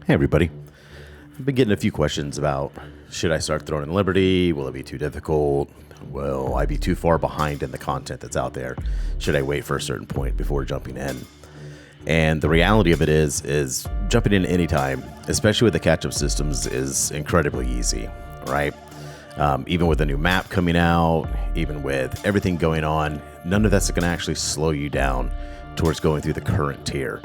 Hey everybody. I've been getting a few questions about should I start Throne and Liberty? Will it be too difficult? Will I be too far behind in the content that's out there? Should I wait for a certain point before jumping in? And the reality of it is jumping in anytime, especially with the catch-up systems, is incredibly easy, right? Even with a new map coming out, even with everything going on, none of that's going to actually slow you down towards going through the current tier.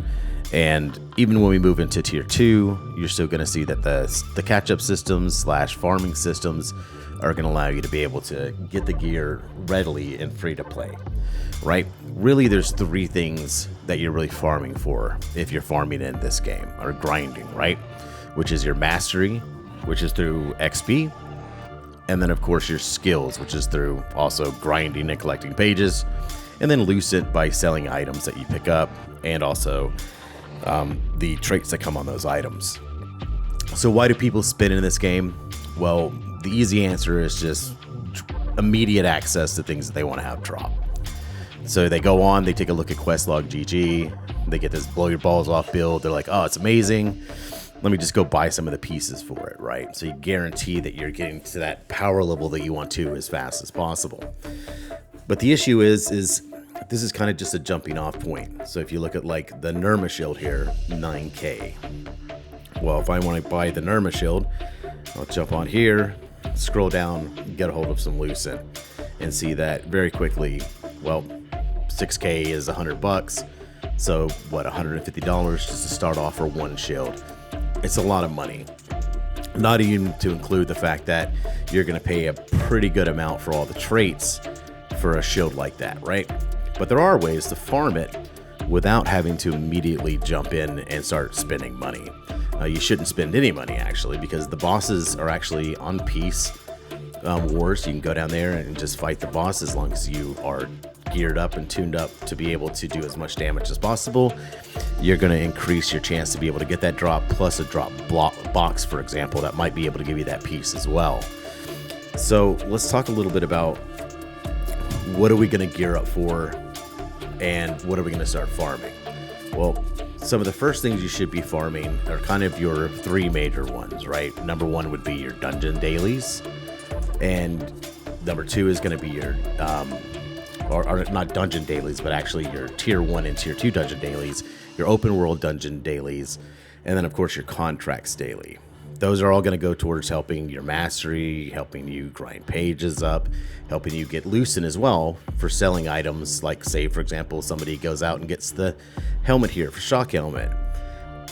And even when we move into tier 2, you're still going to see that the catch-up systems / farming systems are going to allow you to be able to get the gear readily and free to play, right? Really, there's 3 things that you're really farming for if you're farming in this game, or grinding, right? Which is your mastery, which is through XP, and then of course your skills, which is through also grinding and collecting pages, and then lucent by selling items that you pick up, and also the traits that come on those items. So why do people spin in this game? Well, the easy answer is just immediate access to things that they want to have drop. So they go on, they take a look at Questlog GG, they get this blow your balls off build, they're like, oh, it's amazing, let me just go buy some of the pieces for it, right? So you guarantee that you're getting to that power level that you want to as fast as possible. But the issue is this is kind of just a jumping off point. So if you look at like the Nirma shield here, 9k. Well, if I want to buy the Nirma shield, I'll jump on here, scroll down, get a hold of some lucent, and see that very quickly, well, 6k is $100. So what, $150 just to start off for one shield? It's a lot of money. Not even to include the fact that you're going to pay a pretty good amount for all the traits for a shield like that, right? But there are ways to farm it without having to immediately jump in and start spending money. You shouldn't spend any money, actually, because the bosses are actually on peace wars. You can go down there and just fight the boss as long as you are geared up and tuned up to be able to do as much damage as possible. You're going to increase your chance to be able to get that drop, plus a drop box, for example, that might be able to give you that piece as well. So let's talk a little bit about what are we going to gear up for and what are we going to start farming. Well, some of the first things you should be farming are kind of your 3 major ones, right? Number 1 would be your dungeon dailies, and number 2 is going to be your or not dungeon dailies, but actually your tier 1 and tier 2 dungeon dailies, your open world dungeon dailies, and then of course your contracts daily. Those are all going to go towards helping your mastery, helping you grind pages up, helping you get lucent as well for selling items. Like, say, for example, somebody goes out and gets the helmet here for shock helmet.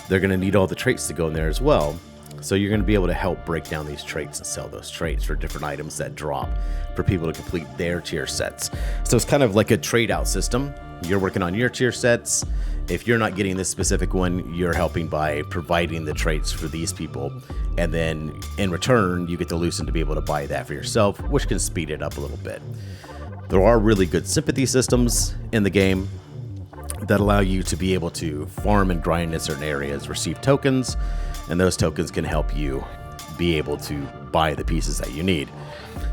They're going to need all the traits to go in there as well. So you're going to be able to help break down these traits and sell those traits for different items that drop for people to complete their tier sets. So it's kind of like a trade out system. You're working on your tier sets. If you're not getting this specific one, you're helping by providing the traits for these people. And then in return, you get the lucent to be able to buy that for yourself, which can speed it up a little bit. There are really good sympathy systems in the game that allow you to be able to farm and grind in certain areas, receive tokens, and those tokens can help you be able to buy the pieces that you need.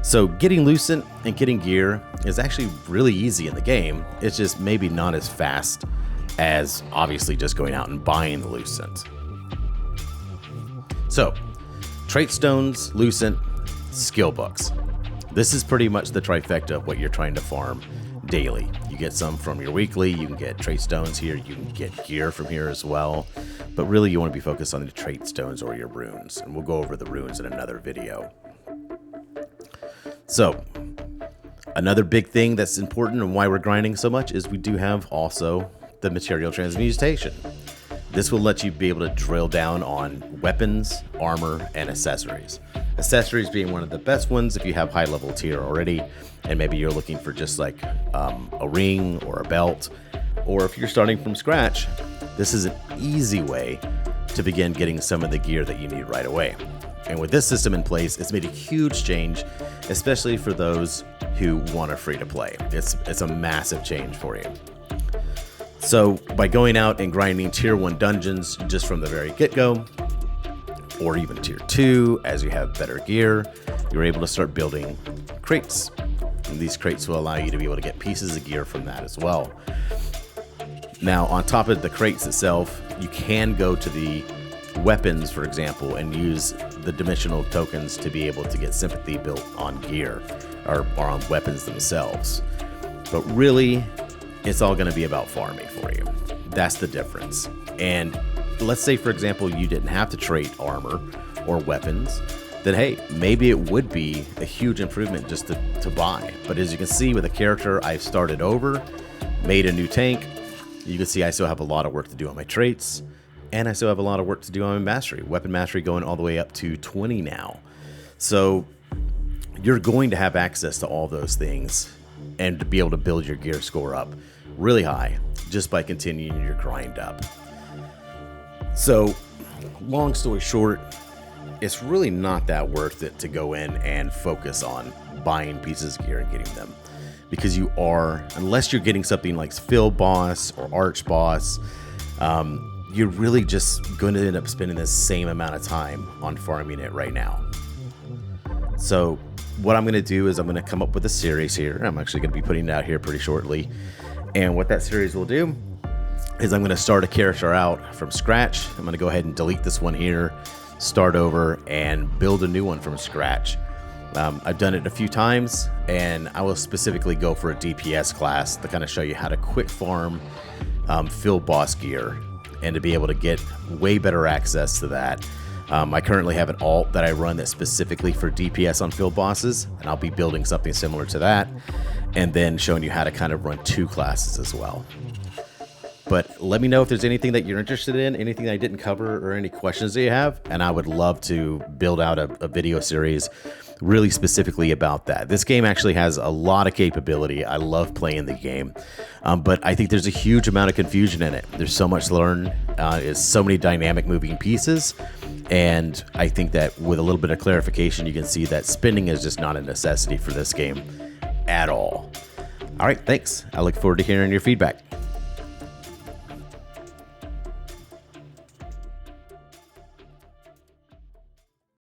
So getting lucent and getting gear is actually really easy in the game. It's just maybe not as fast as obviously just going out and buying the lucent. So, trait stones, lucent, skill books. This is pretty much the trifecta of what you're trying to farm daily. You get some from your weekly, you can get trait stones here, you can get gear from here as well, but really you want to be focused on the trait stones or your runes, and we'll go over the runes in another video. So, another big thing that's important and why we're grinding so much is we do have also the material transmutation. This will let you be able to drill down on weapons, armor, and accessories. Accessories being one of the best ones if you have high level tier already, and maybe you're looking for just like a ring or a belt, or if you're starting from scratch, this is an easy way to begin getting some of the gear that you need right away. And with this system in place, it's made a huge change, especially for those who want a free to play. It's a massive change for you. So by going out and grinding tier 1 dungeons just from the very get-go, or even tier 2, as you have better gear, you're able to start building crates. And these crates will allow you to be able to get pieces of gear from that as well. Now, on top of the crates itself, you can go to the weapons, for example, and use the dimensional tokens to be able to get sympathy built on gear or on weapons themselves. But really, it's all going to be about farming for you. That's the difference. And let's say, for example, you didn't have to trade armor or weapons, then hey, maybe it would be a huge improvement just to buy. But as you can see with a character, I've started over, made a new tank. You can see I still have a lot of work to do on my traits, and I still have a lot of work to do on my mastery. Weapon mastery going all the way up to 20 now. So you're going to have access to all those things and to be able to build your gear score up really high just by continuing your grind up. So long story short, it's really not that worth it to go in and focus on buying pieces of gear and getting them, because you are, unless you're getting something like Field Boss or Arch Boss, you're really just going to end up spending the same amount of time on farming it right now. So what I'm going to do is I'm going to come up with a series here. I'm actually going to be putting it out here pretty shortly. And what that series will do is I'm going to start a character out from scratch. I'm going to go ahead and delete this one here, start over, and build a new one from scratch. I've done it a few times, and I will specifically go for a DPS class to kind of show you how to quick farm Field Boss gear and to be able to get way better access to that. I currently have an alt that I run that's specifically for DPS on Field Bosses, and I'll be building something similar to that, and then showing you how to kind of run two classes as well. But let me know if there's anything that you're interested in, anything that I didn't cover, or any questions that you have, and I would love to build out a video series really specifically about that. This game actually has a lot of capability. I love playing the game, but I think there's a huge amount of confusion in it. There's so much to learn. It's so many dynamic moving pieces, and I think that with a little bit of clarification, you can see that spending is just not a necessity for this game at all. All right, thanks. I look forward to hearing your feedback.